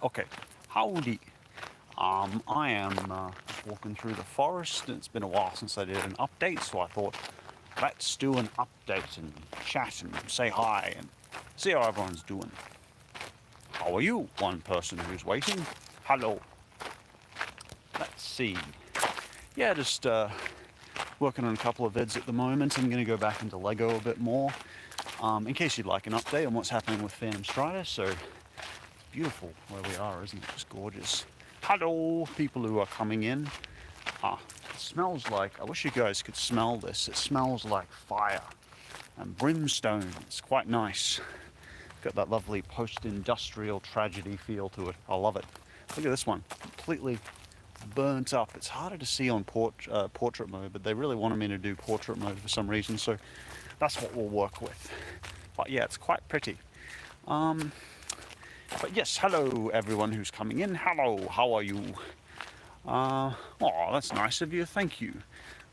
Okay, howdy. I am walking through the forest, and it's been a while since I did an update, so I thought, let's do an update and chat and say hi and see how everyone's doing. How are you? One person who's waiting. Hello. Let's see. Yeah, just working on a couple of vids at the moment. I'm going to go back into Lego a bit more, in case you'd like an update on what's happening with Phantom Strider. So, beautiful where we are, isn't it? Just gorgeous. Hello, people who are coming in. It smells like, I wish you guys could smell this. It smells like fire and brimstone. It's quite nice. Got that lovely post-industrial tragedy feel to it. I love it. Look at this one, completely burnt up. It's harder to see on portrait mode, but they really wanted me to do portrait mode for some reason, so that's what we'll work with. But yeah, it's quite pretty. But yes, hello everyone who's coming in. Hello, how are you? Oh, that's nice of you. Thank you.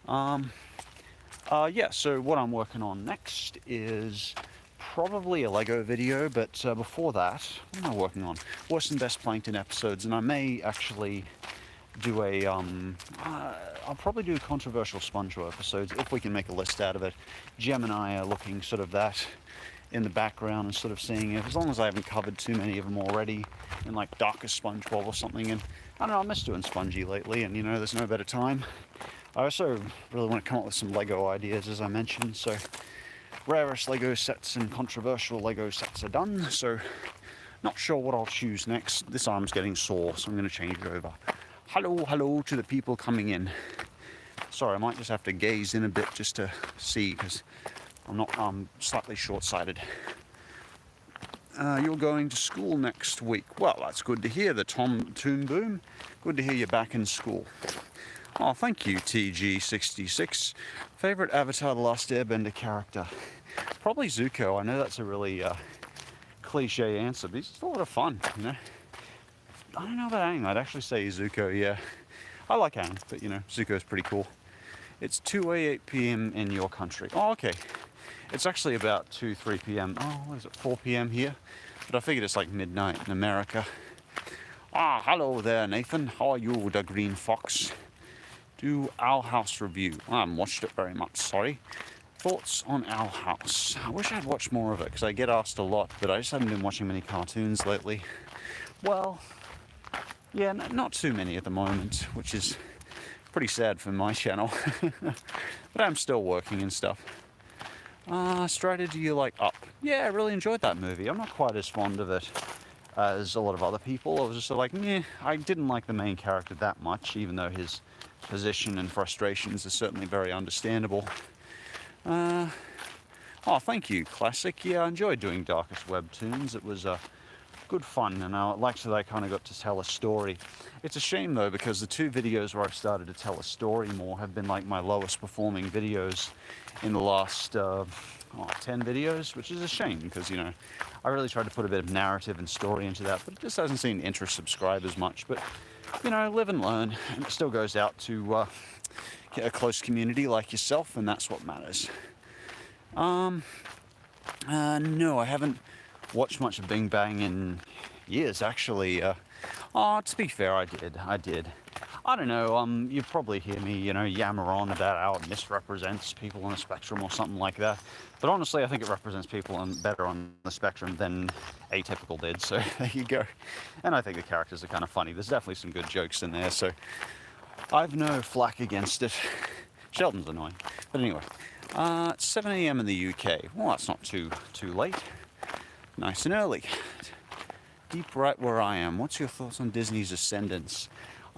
Yeah, so what I'm working on next is probably a Lego video, but before that, what am I working on? Worst and best Plankton episodes, and I may actually do a, I'll probably do controversial SpongeBob episodes if we can make a list out of it. Gem and I are looking sort of that in the background and sort of seeing if, as long as I haven't covered too many of them already, in like Darkest SpongeBob or something. And I don't know, I miss doing Spongy lately, and you know, there's no better time. I also really want to come up with some Lego ideas, as I mentioned, so rarest Lego sets and controversial Lego sets are done, so not sure what I'll choose next. This arm's getting sore, so I'm going to change it over. Hello to the people coming in. Sorry, I might just have to gaze in a bit just to see, because I'm slightly short-sighted. You're going to school next week. Well, that's good to hear, the Toon Boom. Good to hear you're back in school. Oh, thank you, TG66. Favorite Avatar The Last Airbender character? Probably Zuko. I know that's a really cliche answer, but it's a lot of fun, you know? I don't know about Aang. I'd actually say Zuko, yeah. I like Aang, but you know, Zuko's pretty cool. It's 2:08 p.m. in your country. Oh, okay. It's actually about 3 p.m. Oh, what is it, 4 p.m. here? But I figured it's like midnight in America. Ah, hello there, Nathan. How are you, the Green Fox? Do Owl House review. I haven't watched it very much, sorry. Thoughts on Owl House? I wish I'd watched more of it, because I get asked a lot, but I just haven't been watching many cartoons lately. Well, yeah, not too many at the moment, which is pretty sad for my channel. But I'm still working and stuff. Strider, do you like Up? Yeah, I really enjoyed that movie. I'm not quite as fond of it as a lot of other people. I was just sort of like, meh, I didn't like the main character that much, even though his position and frustrations are certainly very understandable. Oh, thank you, Classic. Yeah, I enjoyed doing Darkest Webtoons. It was good fun, and I liked that I kind of got to tell a story. It's a shame though, because the two videos where I've started to tell a story more have been like my lowest performing videos in the last 10 videos, which is a shame, because you know, I really tried to put a bit of narrative and story into that, but it just hasn't seemed to interest subscribers much. But you know, live and learn, and it still goes out to a close community like yourself, and that's what matters. No, I haven't watched much of Bing Bang in years, actually. To be fair, I did. I don't know, you probably hear me, you know, yammer on about how it misrepresents people on the spectrum or something like that. But honestly, I think it represents people better on the spectrum than Atypical did, so there you go. And I think the characters are kind of funny. There's definitely some good jokes in there, so I've no flack against it. Sheldon's annoying. But anyway, it's 7 a.m. in the UK. Well, that's not too late. Nice and early. Deep right where I am. What's your thoughts on Disney's Ascendance?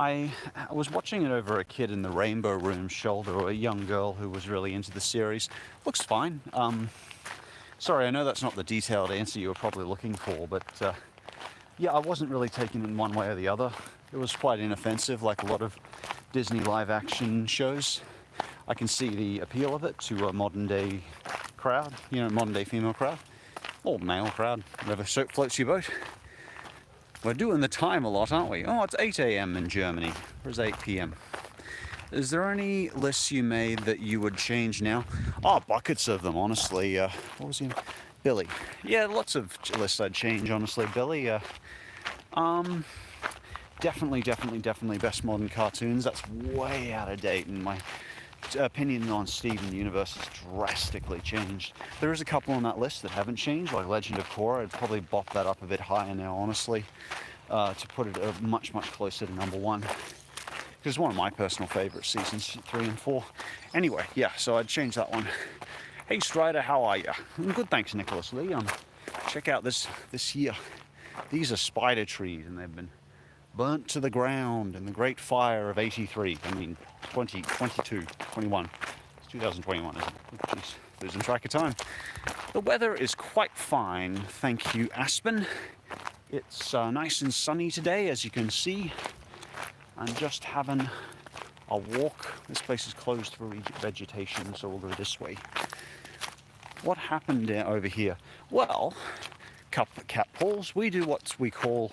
I was watching it over a kid in the Rainbow Room's shoulder, a young girl who was really into the series. Looks fine. Sorry, I know that's not the detailed answer you were probably looking for, but yeah, I wasn't really taken in one way or the other. It was quite inoffensive, like a lot of Disney live-action shows. I can see the appeal of it to a modern-day crowd, you know, modern-day female crowd, or male crowd, whatever floats your boat. We're doing the time a lot, aren't we? Oh, it's 8 a.m. in Germany. Where's 8 p.m.? Is there any lists you made that you would change now? Oh, buckets of them, honestly. What was his name? Billy. Yeah, lots of lists I'd change, honestly. Billy, Definitely best modern cartoons. That's way out of date, and my opinion on Steven Universe has drastically changed. There is a couple on that list that haven't changed, like Legend of Korra. I'd probably bop that up a bit higher now, honestly, to put it much closer to number one. Because it's one of my personal favorites, seasons 3 and 4. Anyway, yeah, so I'd change that one. Hey Strider, how are you? Good, thanks, Nicholas Lee. Check out this here. These are spider trees, and they've been burnt to the ground in the Great Fire of '83. I mean, 2022, 21. It's 2021, isn't it? Oh, jeez, losing track of time. The weather is quite fine, thank you, Aspen. It's nice and sunny today, as you can see. I'm just having a walk. This place is closed for vegetation, so we'll go this way. What happened over here? Well, cat pools. We do what we call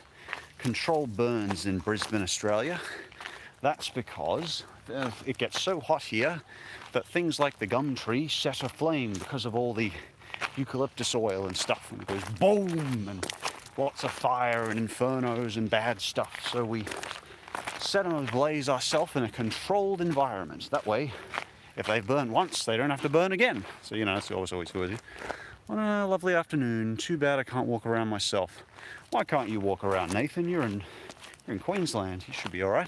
controlled burns in Brisbane, Australia. That's because it gets so hot here that things like the gum tree set aflame because of all the eucalyptus oil and stuff, and it goes boom, and lots of fire and infernos and bad stuff. So we set them ablaze ourselves in a controlled environment. That way, if they burn once, they don't have to burn again. So, you know, it's always good. On a lovely afternoon. Too bad I can't walk around myself. Why can't you walk around, Nathan? You're in Queensland. You should be all right.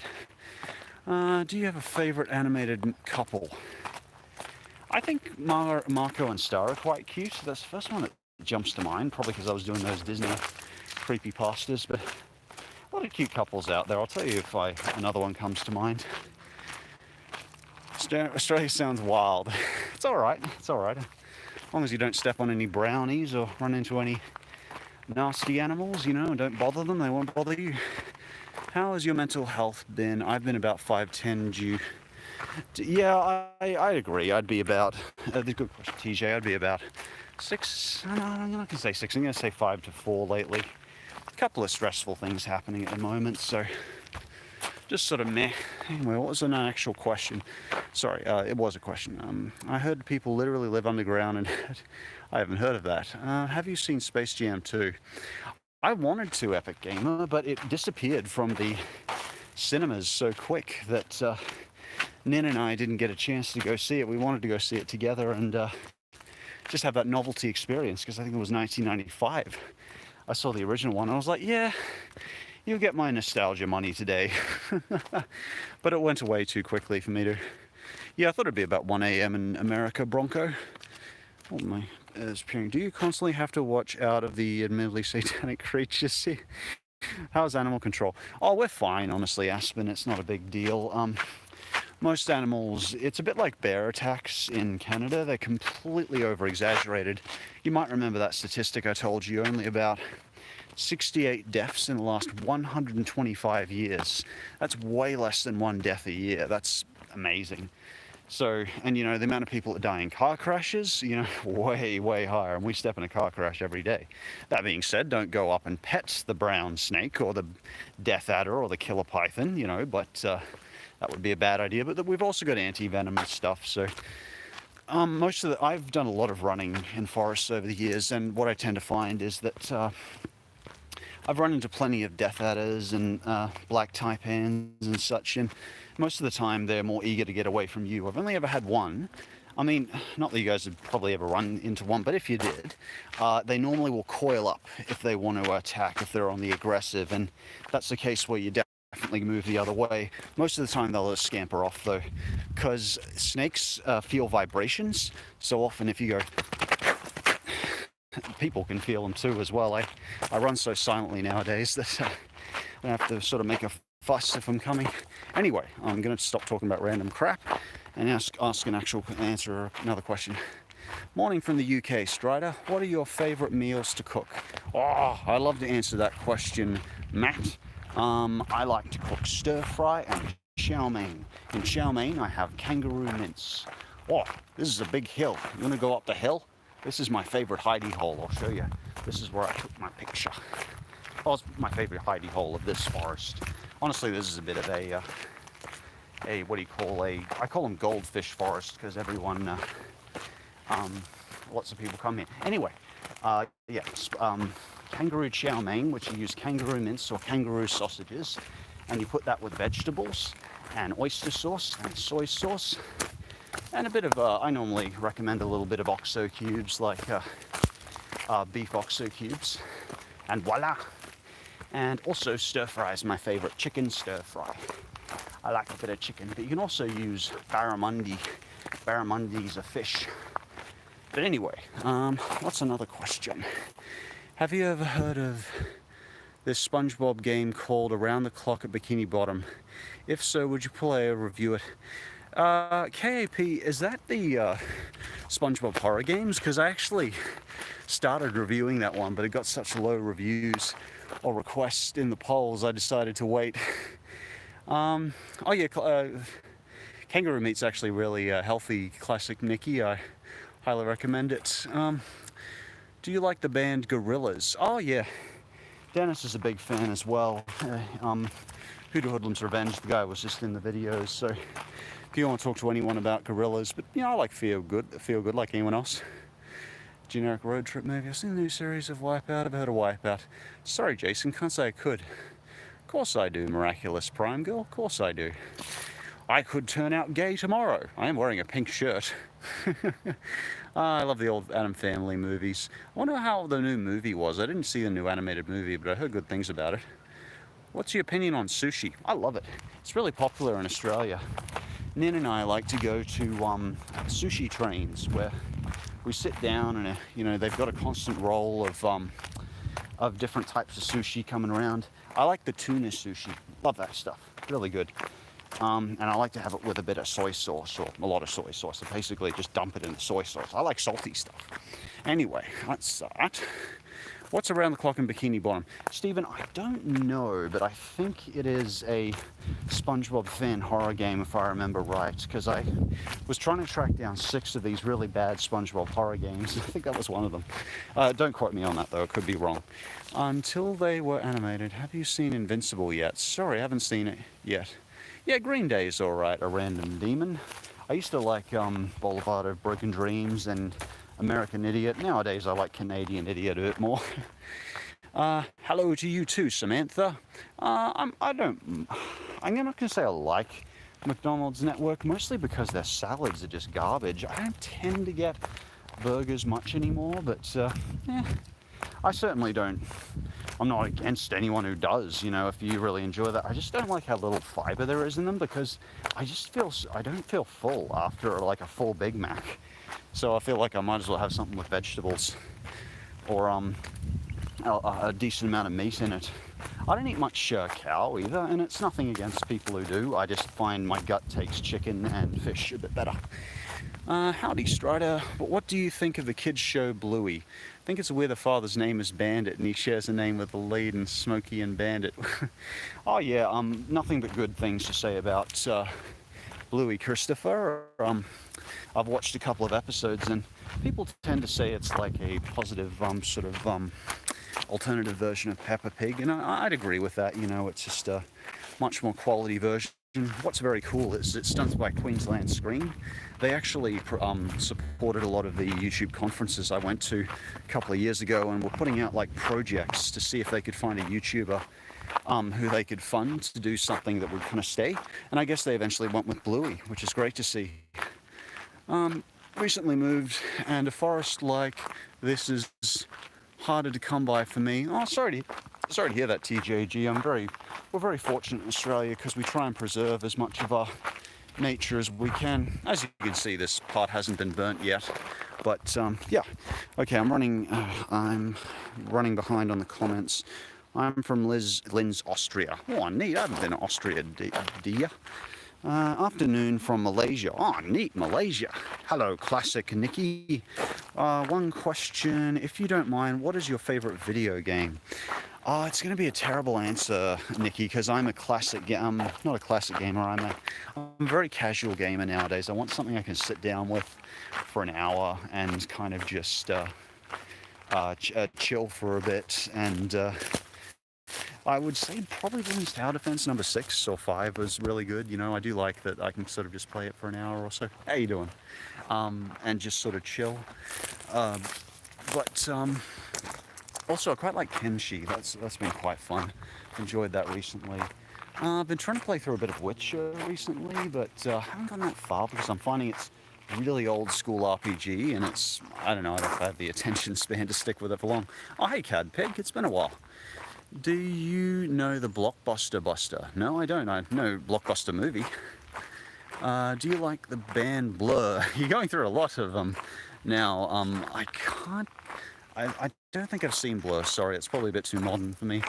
Do you have a favorite animated couple? I think Marco and Star are quite cute. That's the first one that jumps to mind, probably because I was doing those Disney creepypastas, but a lot of cute couples out there. I'll tell you if another one comes to mind. Australia sounds wild. It's all right. It's all right. As long as you don't step on any brownies or run into any nasty animals, you know, and don't bother them, they won't bother you. How has your mental health been? I've been about 5'10". Yeah, I agree. I'd be about, good question, TJ, I'd be about 6, no, I'm not going to say 6, I'm going to say 5 to 4 lately. A couple of stressful things happening at the moment, so just sort of meh. Anyway, what was an actual question? Sorry, it was a question. I heard people literally live underground, and I haven't heard of that. Have you seen Space Jam 2? I wanted to, Epic Gamer, but it disappeared from the cinemas so quick that Nin and I didn't get a chance to go see it. We wanted to go see it together and just have that novelty experience, because I think it was 1995. I saw the original one, and I was like, yeah, you'll get my nostalgia money today. But it went away too quickly for me to... Yeah, I thought it'd be about 1 a.m. in America, Bronco. Oh my, it's appearing. Do you constantly have to watch out of the admittedly satanic creatures? How's animal control? Oh, we're fine, honestly, Aspen. It's not a big deal. Most animals, it's a bit like bear attacks in Canada. They're completely over-exaggerated. You might remember that statistic I told you, only about 68 deaths in the last 125 years. That's way less than 1 death a year. That's amazing. So, and you know, the amount of people that die in car crashes, you know, way higher, and we step in a car crash every day. That being said, don't go up and pet the brown snake or the death adder or the killer python, you know, but that would be a bad idea. But we've also got anti-venomous stuff, so I've done a lot of running in forests over the years, and what I tend to find is that I've run into plenty of death adders and black taipans and such, and most of the time they're more eager to get away from you. I've only ever had one. I mean, not that you guys would probably ever run into one, but if you did, they normally will coil up if they want to attack, if they're on the aggressive, and that's the case where you definitely move the other way. Most of the time they'll just scamper off though, because snakes feel vibrations. So often if you go, people can feel them too as well. I run so silently nowadays that I have to sort of make a fuss if I'm coming. Anyway, I'm going to stop talking about random crap and answer another question. Morning from the UK, Strider. What are your favourite meals to cook? Oh, I love to answer that question, Matt. I like to cook stir fry and chow mein. In chow mein, I have kangaroo mince. Oh, this is a big hill. You want to go up the hill? This is my favourite hidey hole. I'll show you. This is where I took my picture. Oh, it's my favourite hidey hole of this forest. Honestly, this is a bit of a what do you call I call them goldfish forest, because lots of people come here. Anyway, kangaroo chow mein, which you use kangaroo mince or kangaroo sausages, and you put that with vegetables and oyster sauce and soy sauce and a bit of, I normally recommend a little bit of OXO cubes, like beef OXO cubes, and voila. And also stir fry is my favorite, chicken stir fry. I like a bit of chicken, but you can also use barramundi. Barramundi's a fish. But anyway, what's another question? Have you ever heard of this SpongeBob game called Around the Clock at Bikini Bottom? If so, would you play or review it? KAP, is that the SpongeBob horror games? Because I actually started reviewing that one, but it got such low reviews or requests in the polls, I decided to wait. Oh yeah, kangaroo meat's actually really healthy, classic Nicky. I highly recommend it. Do you like the band Gorillaz? Oh yeah, Dennis is a big fan as well. Hoodoo Hoodlum's Revenge, the guy was just in the videos, so if you want to talk to anyone about Gorillaz, but you know, I like Feel Good like anyone else. Generic road trip movie. I've seen the new series of Wipeout. I've heard of Wipeout. Sorry, Jason, can't say I could. Of course I do, Miraculous Prime Girl. Of course I do. I could turn out gay tomorrow. I am wearing a pink shirt. I love the old Addams Family movies. I wonder how the new movie was. I didn't see the new animated movie, but I heard good things about it. What's your opinion on sushi? I love it. It's really popular in Australia. Nin and I like to go to sushi trains where we sit down and you know, they've got a constant roll of different types of sushi coming around. I like the tuna sushi. Love that stuff. Really good. And I like to have it with a bit of soy sauce or a lot of soy sauce. So basically just dump it in the soy sauce. I like salty stuff. Anyway, that's that. What's Around the Clock in Bikini Bottom? Stephen, I don't know, but I think it is a SpongeBob fan horror game, if I remember right, because I was trying to track down 6 of these really bad SpongeBob horror games. I think that was one of them. Don't quote me on that, though. It could be wrong. Until they were animated, have you seen Invincible yet? Sorry, I haven't seen it yet. Yeah, Green Day's all right, A Random Demon. I used to like Boulevard of Broken Dreams and American Idiot. Nowadays I like Canadian Idiot a bit more. Hello to you too, Samantha. I'm not gonna say I like McDonald's network, mostly because their salads are just garbage. I don't tend to get burgers much anymore, but I certainly don't. I'm not against anyone who does, you know, if you really enjoy that. I just don't like how little fiber there is in them, because I don't feel full after like a full Big Mac. So I feel like I might as well have something with vegetables or a decent amount of meat in it. I don't eat much cow either, and it's nothing against people who do. I just find my gut takes chicken and fish a bit better. Howdy, Strider. But what do you think of the kids' show Bluey? I think it's where the father's name is Bandit and he shares a name with the lead and Smokey and Bandit. Oh yeah, nothing but good things to say about Bluey, Christopher. I've watched a couple of episodes and people tend to say it's like a positive alternative version of Peppa Pig, and I'd agree with that. You know, it's just a much more quality version. What's very cool is it's done by Queensland Screen. They actually supported a lot of the YouTube conferences I went to a couple of years ago, and were putting out like projects to see if they could find a YouTuber who they could fund to do something that would kind of stay. And I guess they eventually went with Bluey, which is great to see. Recently moved, and a forest like this is harder to come by for me. Oh, sorry to hear that, TJG. We're very fortunate in Australia because we try and preserve as much of our nature as we can. As you can see, this part hasn't been burnt yet, but yeah. Okay, I'm running behind on the comments. I'm from Linz, Austria. Oh, neat. I haven't been to Austria, dear. Afternoon from Malaysia. Oh, neat, Malaysia. Hello, classic Nicky. One question, if you don't mind, what is your favorite video game? Oh, it's going to be a terrible answer, Nicky, because I'm a classic. Not a classic gamer. I'm a very casual gamer nowadays. I want something I can sit down with for an hour and kind of just chill for a bit. And I would say probably Women's Tower Defense number 6 or 5 was really good. You know, I do like that I can sort of just play it for an hour or so. How you doing? And just sort of chill. Also, I quite like Kenshi. That's been quite fun. Enjoyed that recently. I've been trying to play through a bit of Witcher recently, but I haven't gone that far because I'm finding it's really old school RPG, and it's, I don't know, I don't have the attention span to stick with it for long. Oh, hey, Cadpeg, it's been a while. Do you know the Blockbuster Buster? No, I don't. I know Blockbuster movie. Do you like the band Blur? You're going through a lot of them now. I can't. I don't think I've seen Blur. Sorry, it's probably a bit too modern for me.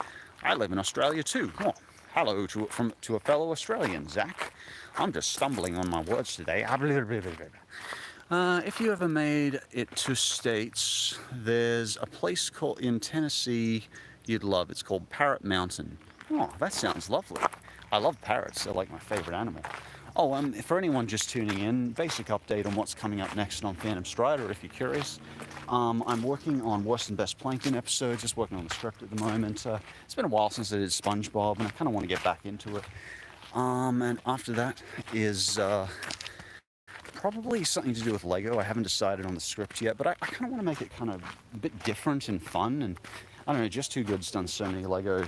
I live in Australia too. Oh, hello to a fellow Australian, Zach. I'm just stumbling on my words today. If you ever made it to States, there's a place called in Tennessee you'd love. It's called Parrot Mountain. Oh, that sounds lovely. I love parrots. They're like my favorite animal. Oh, for anyone just tuning in, basic update on what's coming up next on Phantom Strider, if you're curious. I'm working on Worst and Best Plankton episodes, just working on the script at the moment. It's been a while since I did SpongeBob, and I kind of want to get back into it. And after that is probably something to do with Lego. I haven't decided on the script yet, but I kind of want to make it kind of a bit different and fun. And I don't know, Just Too Good's done so many Lego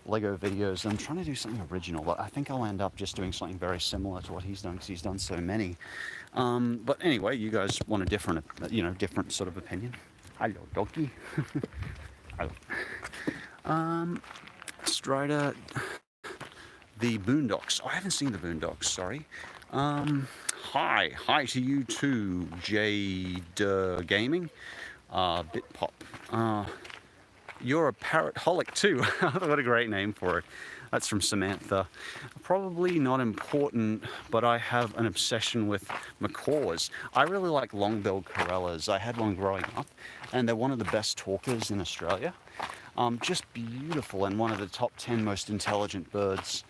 videos. I'm trying to do something original, but I think I'll end up just doing something very similar to what he's done because he's done so many. But anyway, you guys want a different, different sort of opinion. Hello, doggy. Hello. Strider, the Boondocks. Oh, I haven't seen the Boondocks. Sorry. Hi to you too, Jade Gaming, Bitpop. You're a parrot-holic too. What a great name for it. That's from Samantha. Probably not important, but I have an obsession with macaws. I really like long-billed corellas. I had one growing up, and they're one of the best talkers in Australia. Just beautiful, and one of the top 10 most intelligent birds.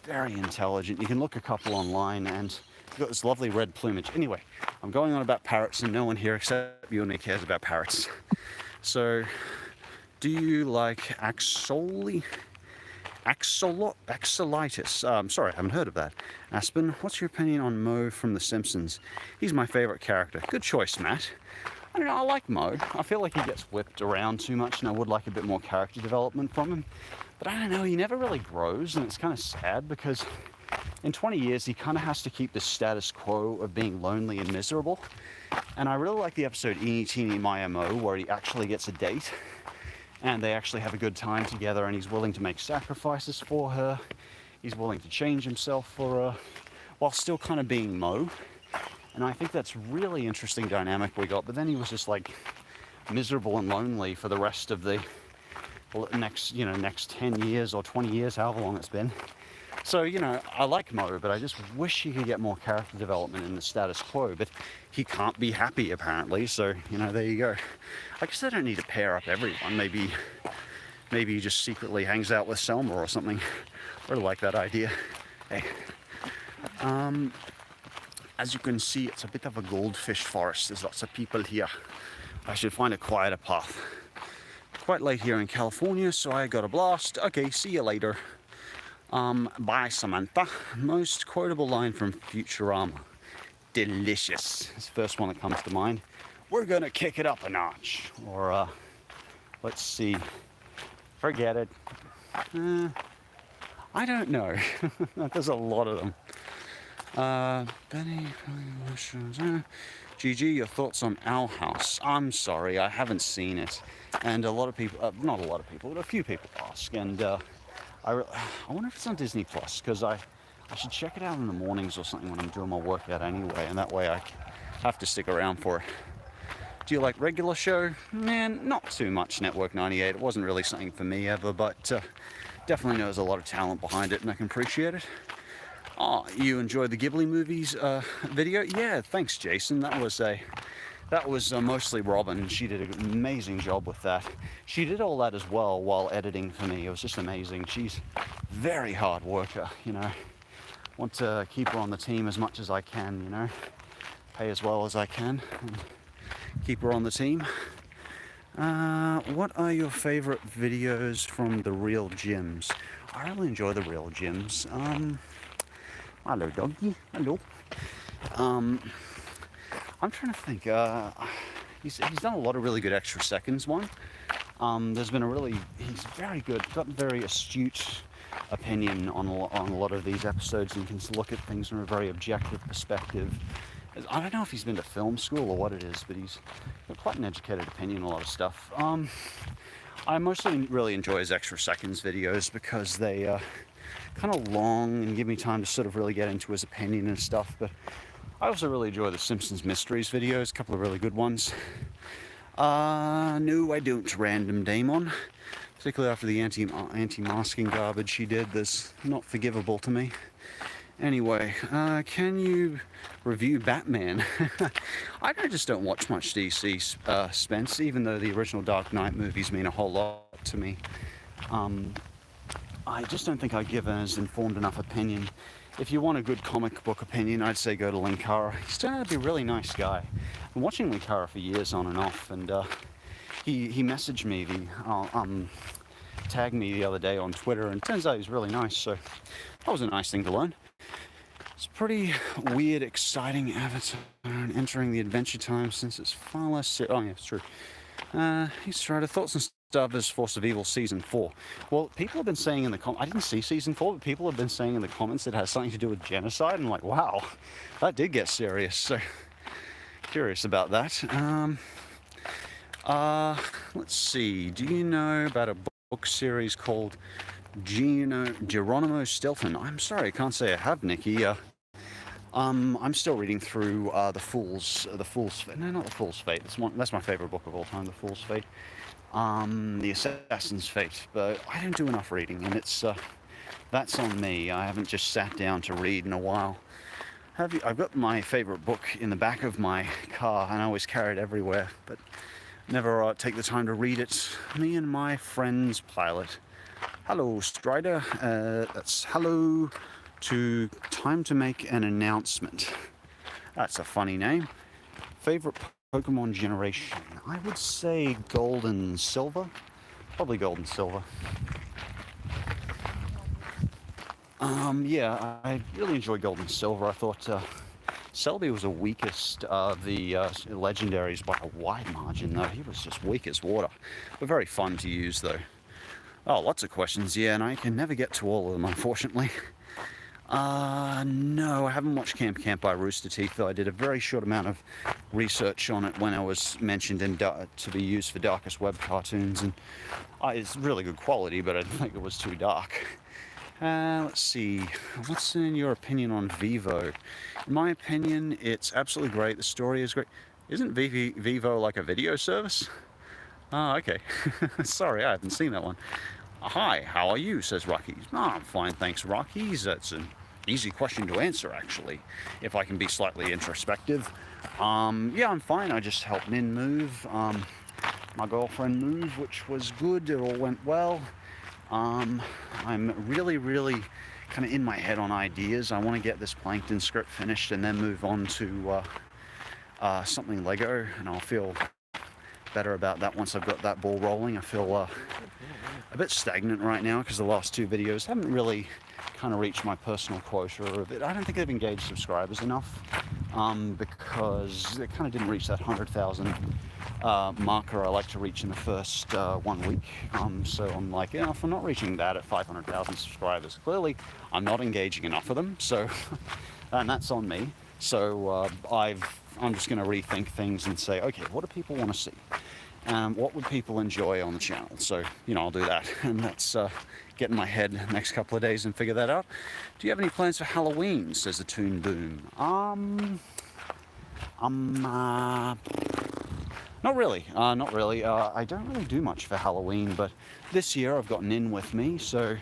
Very intelligent. You can look a couple online, and you've got this lovely red plumage. Anyway, I'm going on about parrots, and no one here except you and me cares about parrots. So, do you like axolitis? Sorry, I haven't heard of that. Aspen, what's your opinion on Moe from The Simpsons? He's my favorite character. Good choice, Matt. I don't know, I like Moe. I feel like he gets whipped around too much, and I would like a bit more character development from him. But I don't know, he never really grows, and it's kind of sad because in 20 years he kind of has to keep the status quo of being lonely and miserable. And I really like the episode Eeny Teeny Maya Moe, where he actually gets a date and they actually have a good time together, and he's willing to make sacrifices for her. He's willing to change himself for her while still kind of being Moe. And I think that's really interesting dynamic we got. But then he was just like miserable and lonely for the rest of the next 10 years or 20 years, however long it's been. So, I like Moe, but I just wish he could get more character development in the status quo, but he can't be happy apparently, so, there you go. I guess I don't need to pair up everyone. Maybe he just secretly hangs out with Selma or something. I really like that idea. Hey. As you can see, it's a bit of a goldfish forest. There's lots of people here. I should find a quieter path. Quite late here in California, so I got a blast. Okay, see you later. Bye, Samantha. Most quotable line from Futurama. Delicious. It's the first one that comes to mind. We're gonna kick it up a notch. Or, let's see. Forget it. I don't know. There's a lot of them. Benny, GG, your thoughts on Owl House? I'm sorry, I haven't seen it. And a lot of people, not a lot of people, but a few people ask. And I wonder if it's on Disney Plus, because I should check it out in the mornings or something when I'm doing my workout anyway, and that way I have to stick around for it. Do you like regular show? Man, not too much Network 98. It wasn't really something for me ever, but definitely knows a lot of talent behind it, and I can appreciate it. Oh, you enjoyed the Ghibli movies video? Yeah, thanks, Jason. That was mostly Robin. She did an amazing job with that. She did all that as well while editing for me. It was just amazing. She's a very hard worker, Want to keep her on the team as much as I can, Pay as well as I can and keep her on the team. What are your favorite videos from the Real Gyms? I really enjoy the Real Gyms. Hello, doggy. Hello. I'm trying to think. He's done a lot of really good extra seconds one. There's been he's very good, got a very astute opinion on a lot of these episodes, and can look at things from a very objective perspective. I don't know if he's been to film school or what it is, but he's got quite an educated opinion on a lot of stuff. I mostly really enjoy his extra seconds videos because they kind of long and give me time to sort of really get into his opinion and stuff. But I also really enjoy the Simpsons Mysteries videos, a couple of really good ones. No, I don't, Random Daemon. Particularly after the anti-masking garbage he did, that's not forgivable to me. Anyway, can you review Batman? I just don't watch much DC, Spence, even though the original Dark Knight movies mean a whole lot to me. I just don't think I give as informed enough opinion. If you want a good comic book opinion, I'd say go to Linkara. He's turned out to be a really nice guy. I've been watching Linkara for years on and off, and he messaged me, tagged me the other day on Twitter, and it turns out he's really nice, so that was a nice thing to learn. It's a pretty weird, exciting avatar, and entering the Adventure Time since it's far less oh yeah, it's true. He's tried to thoughts and stuff as Force of Evil Season 4. Well, people have been saying in the comments, I didn't see Season 4, but people have been saying in the comments it has something to do with genocide. I'm like, wow, that did get serious, so curious about that. Let's see, do you know about a book series called Geronimo Stilton? I'm sorry, I can't say I have, Nikki. I'm still reading through The Fool's Fate. No, not The Fool's Fate. That's my favorite book of all time, The Fool's Fate. The Assassin's Fate. But I don't do enough reading, and that's on me. I haven't just sat down to read in a while. I've got my favorite book in the back of my car, and I always carry it everywhere, but never take the time to read it. Me and my friend's pilot. Hello, Strider. That's hello to time to make an announcement. That's a funny name. Favorite Pokemon generation? I would say Gold and Silver. Probably Gold and Silver. Yeah, I really enjoy Gold and Silver. I thought Selby was the weakest of the legendaries by a wide margin, though. He was just weak as water. But very fun to use, though. Oh, lots of questions, yeah, and I can never get to all of them, unfortunately. No, I haven't watched Camp by Rooster Teeth, though I did a very short amount of research on it when I was mentioned to be used for Darkest Web cartoons, and it's really good quality, but I didn't think it was too dark. Let's see, what's in your opinion on Vivo? In my opinion, it's absolutely great, the story is great. Isn't Vivo like a video service? Oh, okay. Sorry, I haven't seen that one. Hi, how are you, says Rockies. Oh, I'm fine, thanks, Rockies. That's an easy question to answer, actually, if I can be slightly introspective. Yeah, I'm fine. I just helped Nin move. My girlfriend moved, which was good. It all went well. I'm really kind of in my head on ideas. I want to get this Plankton script finished and then move on to something Lego, and I'll feel better about that once I've got that ball rolling. I feel a bit stagnant right now because the last two videos haven't really kind of reached my personal quota of it. I don't think they've engaged subscribers enough because they kind of didn't reach that 100,000 marker I like to reach in the first 1 week. So I'm like, yeah, if I'm not reaching that at 500,000 subscribers, clearly I'm not engaging enough of them. So, and that's on me. So I'm just going to rethink things and say, okay, what do people want to see? What would people enjoy on the channel? So, I'll do that. And that's get in my head next couple of days and figure that out. Do you have any plans for Halloween, says the Toon Boom? Not really. I don't really do much for Halloween, but this year I've got Nin with me, so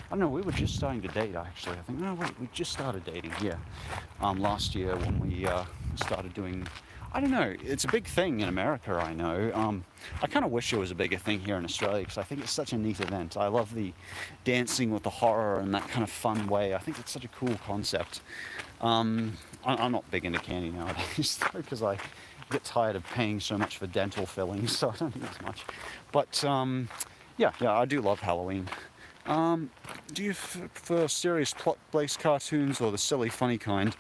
I don't know, we were just starting to date, actually. I think, no, wait, we just started dating, yeah. Last year when we started doing, I don't know, it's a big thing in America, I know. I kind of wish it was a bigger thing here in Australia, because I think it's such a neat event. I love the dancing with the horror and that kind of fun way. I think it's such a cool concept. I'm not big into candy nowadays, though, because I get tired of paying so much for dental fillings, so I don't think it's much. But, yeah, I do love Halloween. Do you prefer serious plot-based cartoons or the silly, funny kind?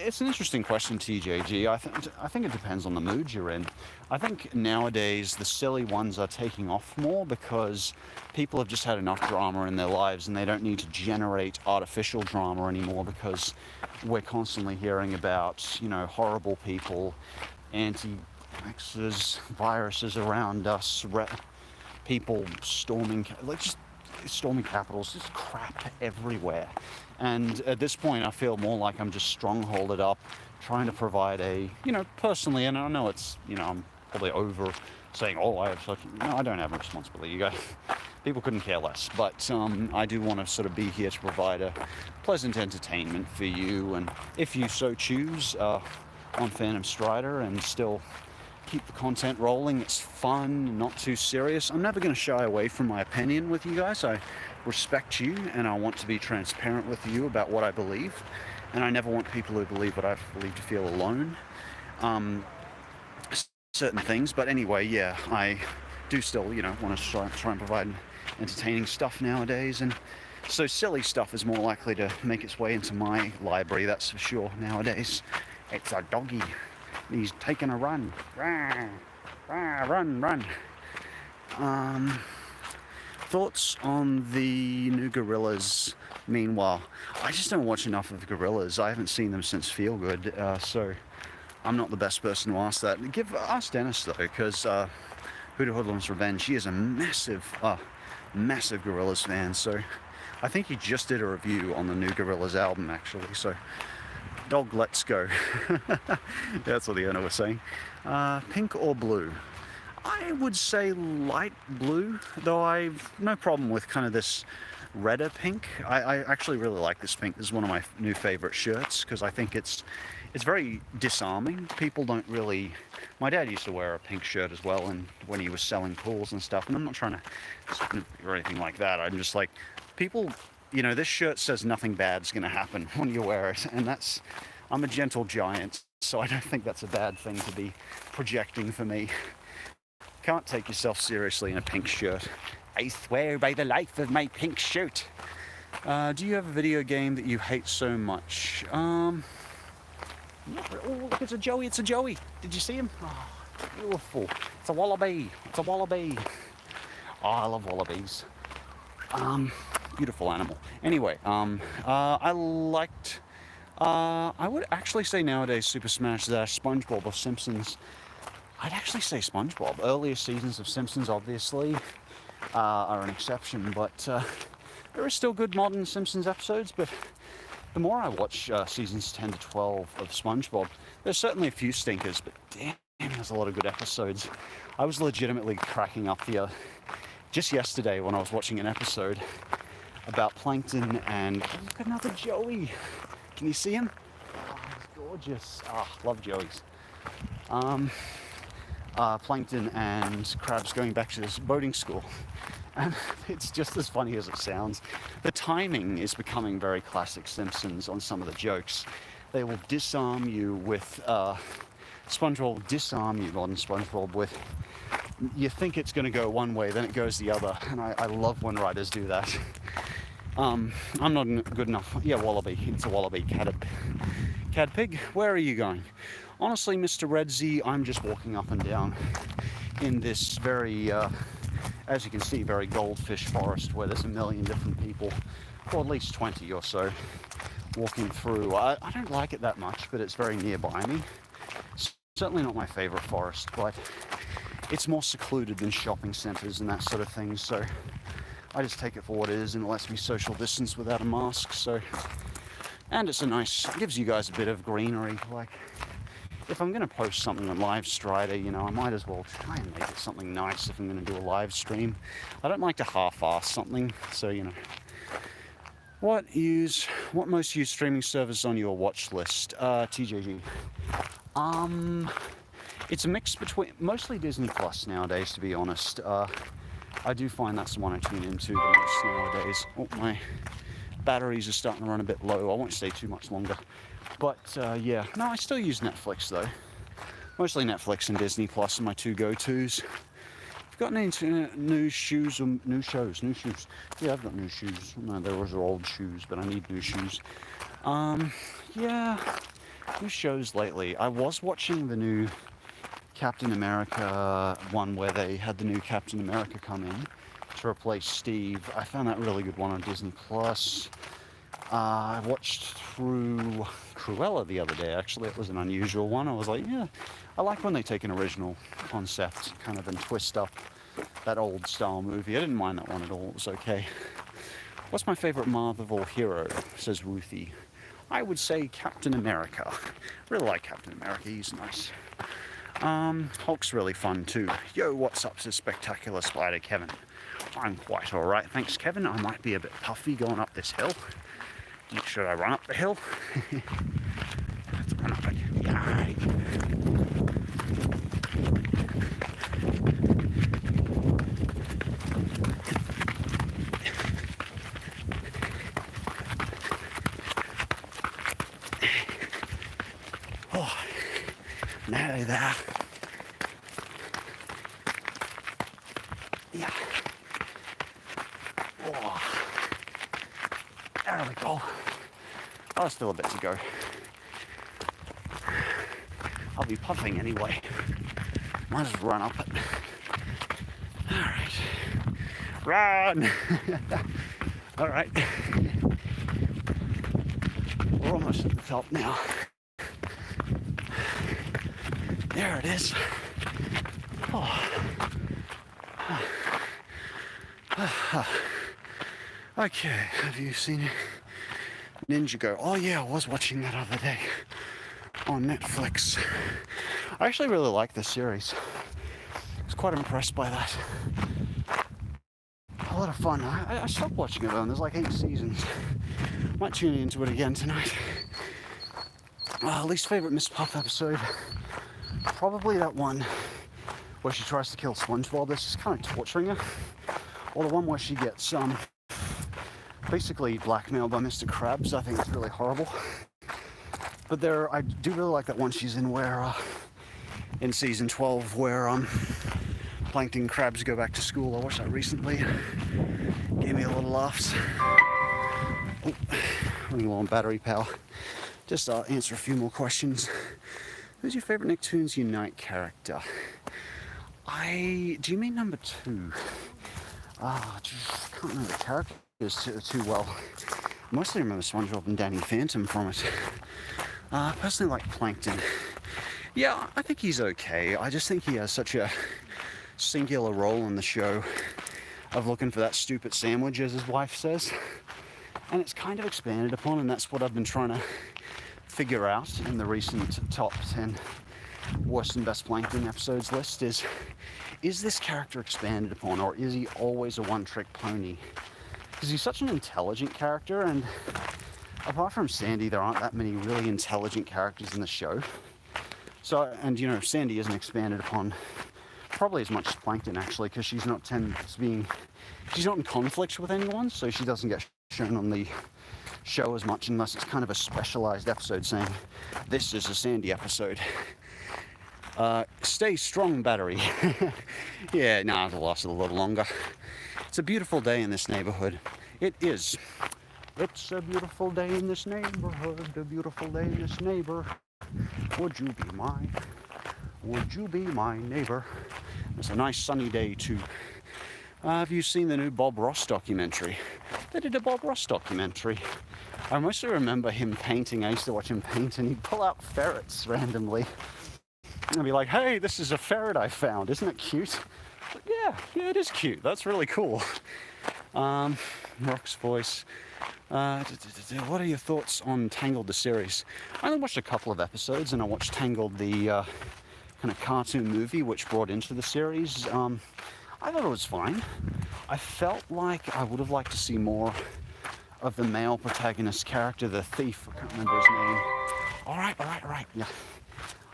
It's an interesting question, TJG. I think it depends on the mood you're in. I think nowadays the silly ones are taking off more because people have just had enough drama in their lives and they don't need to generate artificial drama anymore because we're constantly hearing about, you know, horrible people, anti-vaxxers, viruses around us, people storming, like just storming capitals, just crap everywhere. And at this point, I feel more like I'm just strongholded up, trying to provide a, you know, personally, and I know it's, you know, I'm probably over saying, oh, I have such, no, I don't have a responsibility. You guys, people couldn't care less. But I do want to sort of be here to provide a pleasant entertainment for you, and if you so choose, on Phantom Strider, and still keep the content rolling. It's fun, not too serious. I'm never going to shy away from my opinion with you guys. I respect you, and I want to be transparent with you about what I believe. And I never want people who believe what I believe to feel alone. Certain things, but anyway, yeah, I do still, you know, want to try and provide entertaining stuff nowadays, and so silly stuff is more likely to make its way into my library, that's for sure, nowadays. It's a doggy. He's taking a run. Run. Thoughts on the new Gorillas? Meanwhile, I just don't watch enough of the Gorillas. I haven't seen them since Feel Good, so I'm not the best person to ask that. Ask Dennis though, because Hoodoo Hoodlum's Revenge, he is a massive Gorillas fan. So I think he just did a review on the new Gorillas album, actually. So dog, let's go. That's what the owner was saying. Pink or blue? I would say light blue, though I've no problem with kind of this redder pink. I actually really like this pink. This is one of my new favorite shirts because I think it's very disarming. People don't really... My dad used to wear a pink shirt as well, and when he was selling pools and stuff, and I'm not trying to or anything like that. I'm just like, people, you know, this shirt says nothing bad's going to happen when you wear it, and I'm a gentle giant, so I don't think that's a bad thing to be projecting for me. Can't take yourself seriously in a pink shirt. I swear by the life of my pink shirt. Do you have a video game that you hate so much? Oh, look, it's a Joey. Did you see him? Oh, beautiful. It's a wallaby. Oh, I love wallabies. Beautiful animal. Anyway, I liked... I would actually say nowadays Super Smash Dash, SpongeBob, or Simpsons. I'd actually say SpongeBob. Earlier seasons of Simpsons, obviously, are an exception, but there are still good modern Simpsons episodes. But the more I watch seasons 10 to 12 of SpongeBob, there's certainly a few stinkers, but damn, there's a lot of good episodes. I was legitimately cracking up just yesterday when I was watching an episode about Plankton and... Look at another Joey. Can you see him? Oh, he's gorgeous. Love Joeys. Plankton and Krabs going back to this boating school. And it's just as funny as it sounds. The timing is becoming very classic Simpsons on some of the jokes. They will disarm you with... SpongeBob will disarm you on SpongeBob with... You think it's going to go one way, then it goes the other. And I love when writers do that. I'm not good enough. Yeah, wallaby. It's a wallaby. Cad pig, where are you going? Honestly, Mr. Redzy, I'm just walking up and down in this very, as you can see, very goldfish forest where there's a million different people, or at least 20 or so, walking through. I don't like it that much, but it's very nearby me. Certainly not my favorite forest, but it's more secluded than shopping centers and that sort of thing, so I just take it for what it is, and it lets me social distance without a mask. So, and it's gives you guys a bit of greenery. Like, if I'm going to post something on Live Strider, you know, I might as well try and make it something nice if I'm going to do a live stream. I don't like to half-ass something, so, you know. What most used streaming service on your watch list? TJG. It's a mix between mostly Disney Plus nowadays, to be honest. I do find that's the one I tune into the most nowadays. Oh, my batteries are starting to run a bit low. I won't stay too much longer. But yeah, no, I still use Netflix though. Mostly Netflix and Disney Plus are my two go-tos. got any new shoes or new shows? New shoes. Yeah, I've got new shoes. No, those are old shoes, but I need new shoes. Yeah, new shows lately. I was watching the new Captain America one where they had the new Captain America come in to replace Steve. I found that a really good one on Disney Plus. I watched through Cruella the other day. Actually, it was an unusual one. I was like, yeah, I like when they take an original concept kind of and twist up that old style movie. I didn't mind that one at all. It was okay. What's my favorite Marvel hero? Says Ruthie. I would say Captain America. Really like Captain America. He's nice. Hulk's really fun too. Yo, what's up, says Spectacular Spider Kevin. I'm quite alright, thanks Kevin. I might be a bit puffy going up this hill. Should I run up the hill? Let's run up it. Yay. Oh, nearly there. Yeah. Oh. There we go. Oh, still a bit to go. I'll be puffing anyway. Might as well run up it. Alright. Run! Alright. We're almost at the top now. There it is. Oh. Okay, have you seen Ninja Go? Oh yeah, I was watching that other day on Netflix. I actually really like this series. I was quite impressed by that. A lot of fun. I stopped watching it though, and there's like 8 seasons. Might tune into it again tonight. Least favourite Miss Puff episode? Probably that one where she tries to kill SpongeBob. That's just kind of torturing her. Or the one where she gets basically blackmailed by Mr. Krabs. I think it's really horrible. But I do really like that one she's in where, in season 12, where Plankton and Krabs go back to school. I watched that recently. Gave me a lot of laughs. Oh, running low on battery power. Just answer a few more questions. Who's your favourite Nicktoons Unite character? Do you mean number 2? I can't remember the characters too well. I mostly remember SpongeBob and Danny Phantom from it. I personally like Plankton. Yeah, I think he's okay. I just think he has such a singular role in the show of looking for that stupid sandwich, as his wife says. And it's kind of expanded upon, and that's what I've been trying to figure out in the recent top 10 worst and best Plankton episodes list is this character expanded upon, or is he always a one-trick pony? Because he's such an intelligent character, and apart from Sandy, there aren't that many really intelligent characters in the show. So, and you know, Sandy isn't expanded upon probably as much as Plankton actually, because she's not in conflict with anyone, so she doesn't get shown on the show as much unless it's kind of a specialized episode saying this is a Sandy episode. Stay strong, battery. Yeah, nah, it'll last a little longer. It's a beautiful day in this neighborhood. It is. It's a beautiful day in this neighborhood, a beautiful day in this neighbor. Would you be my neighbor? It's a nice sunny day too. Have you seen the new Bob Ross documentary? They did a Bob Ross documentary. I mostly remember him painting. I used to watch him paint, and he'd pull out ferrets randomly. And be like, hey, this is a ferret I found. Isn't it cute? But yeah, it is cute. That's really cool. Rock's voice. What are your thoughts on Tangled, the series? I only watched a couple of episodes, and I watched Tangled, the kind of cartoon movie, which brought into the series. I thought it was fine. I felt like I would have liked to see more of the male protagonist character, the thief. I can't remember his name. All right. Yeah.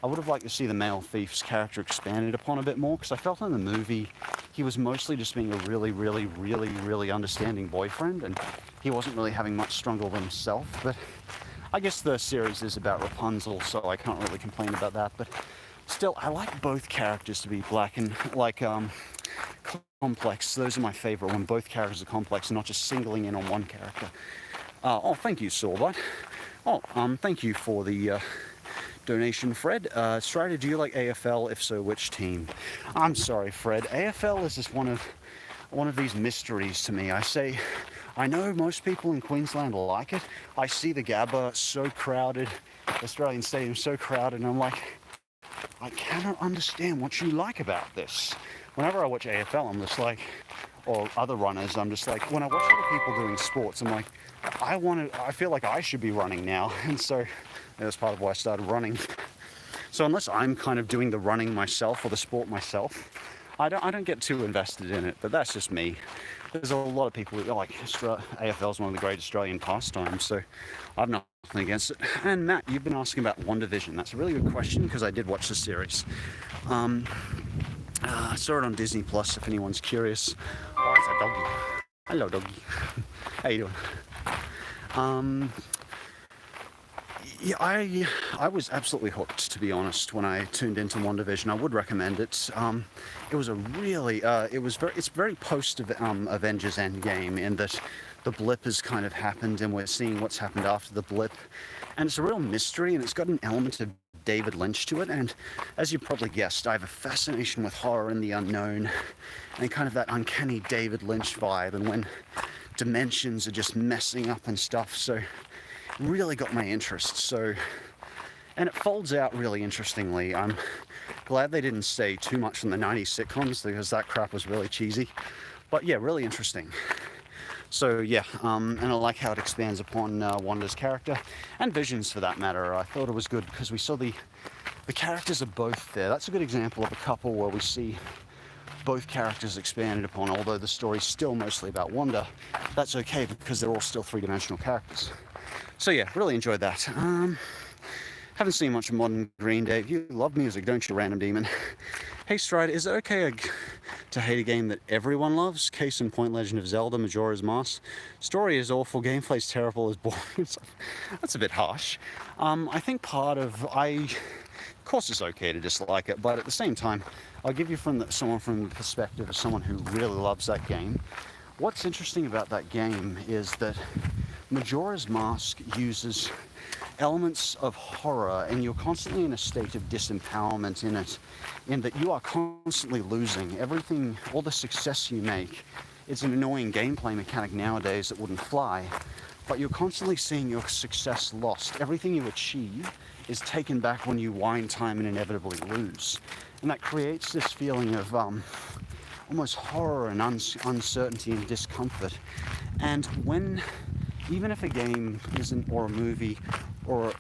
I would have liked to see the male thief's character expanded upon a bit more, because I felt in the movie he was mostly just being a really understanding boyfriend, and he wasn't really having much struggle with himself. But I guess the series is about Rapunzel, so I can't really complain about that. But still, I like both characters to be black and complex. Those are my favorite when both characters are complex and not just singling in on one character. Oh, thank you, Sawbite. Oh, thank you for the donation, Fred. Strider, do you like AFL? If so, which team? I'm sorry, Fred. AFL is just one of these mysteries to me. I know most people in Queensland like it. I see the Gabba so crowded, Australian Stadium so crowded, and I'm like, I cannot understand what you like about this. Whenever I watch AFL, I'm just like, or other runners, I'm just like, when I watch other people doing sports, I'm like, I feel like I should be running now. And so that's part of why I started running. So unless I'm kind of doing the running myself or the sport myself, I don't get too invested in it, but that's just me. There's a lot of people who like AFL is one of the great Australian pastimes, so I've nothing against it. And Matt, you've been asking about WandaVision. That's a really good question because I did watch the series. I saw it on Disney Plus if anyone's curious. Oh, it's a doggy. Hello, doggy. How you doing? Yeah, I was absolutely hooked, to be honest, when I tuned into WandaVision. I would recommend it. It was a really, it's very post Avengers Endgame in that the blip has kind of happened and we're seeing what's happened after the blip. And it's a real mystery and it's got an element of David Lynch to it. And as you probably guessed, I have a fascination with horror and the unknown and kind of that uncanny David Lynch vibe and when dimensions are just messing up and stuff. So really got my interest. So, and it folds out really interestingly. I'm glad they didn't say too much from the 90s sitcoms because that crap was really cheesy. But yeah, really interesting. So yeah, and I like how it expands upon Wanda's character and Vision's for that matter. I thought it was good because we saw the characters are both there. That's a good example of a couple where we see both characters expanded upon, although the story's still mostly about Wanda. That's okay because they're all still three-dimensional characters. So yeah, really enjoyed that. Haven't seen much of modern Green Day. You love music, don't you, Random Demon? Hey Strider, is it okay to hate a game that everyone loves? Case in point, Legend of Zelda, Majora's Mask. Story is awful, gameplay's terrible, is boring. That's a bit harsh. I think of course it's okay to dislike it, but at the same time, I'll give you someone from the perspective of someone who really loves that game. What's interesting about that game is that Majora's Mask uses elements of horror and you're constantly in a state of disempowerment in it, in that you are constantly losing everything, all the success you make. It's an annoying gameplay mechanic nowadays that wouldn't fly, but you're constantly seeing your success lost. Everything you achieve is taken back when you wind time and inevitably lose. And that creates this feeling of almost horror and uncertainty and discomfort. And even if a game isn't, or a movie, or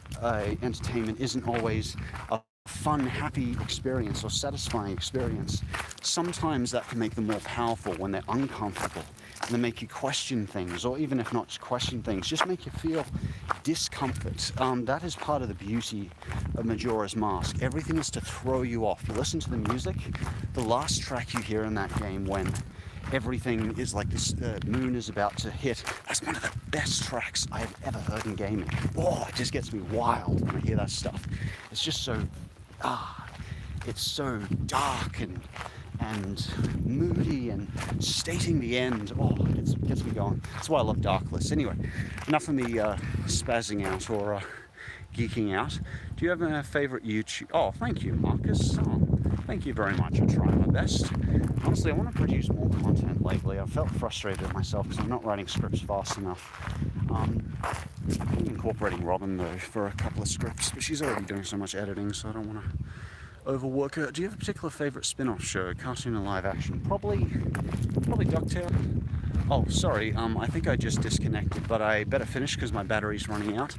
entertainment isn't always a fun, happy experience or satisfying experience, sometimes that can make them more powerful when they're uncomfortable and they make you question things, or even if not just question things, just make you feel discomfort. That is part of the beauty of Majora's Mask. Everything is to throw you off. You listen to the music, the last track you hear in that game when everything is like this moon is about to hit. That's one of the best tracks I have ever heard in gaming. Oh, it just gets me wild when I hear that stuff. It's just so, it's so dark and moody and stating the end. Oh, it gets me going. That's why I love Darkless. Anyway, enough of me spazzing out or geeking out. Do you have a favorite YouTube? Oh, thank you, Marcus. Oh, thank you very much. I try my best. Honestly, I want to produce more content lately. I've felt frustrated with myself because I'm not writing scripts fast enough. I'm incorporating Robin though for a couple of scripts, but she's already doing so much editing, so I don't want to overwork her. Do you have a particular favorite spin-off show, cartoon and live action? Probably DuckTale. Oh, sorry, I think I just disconnected, but I better finish because my battery's running out.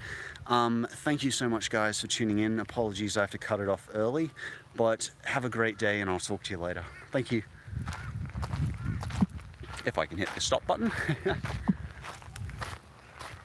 Thank you so much, guys, for tuning in. Apologies, I have to cut it off early, but have a great day, and I'll talk to you later. Thank you. If I can hit the stop button.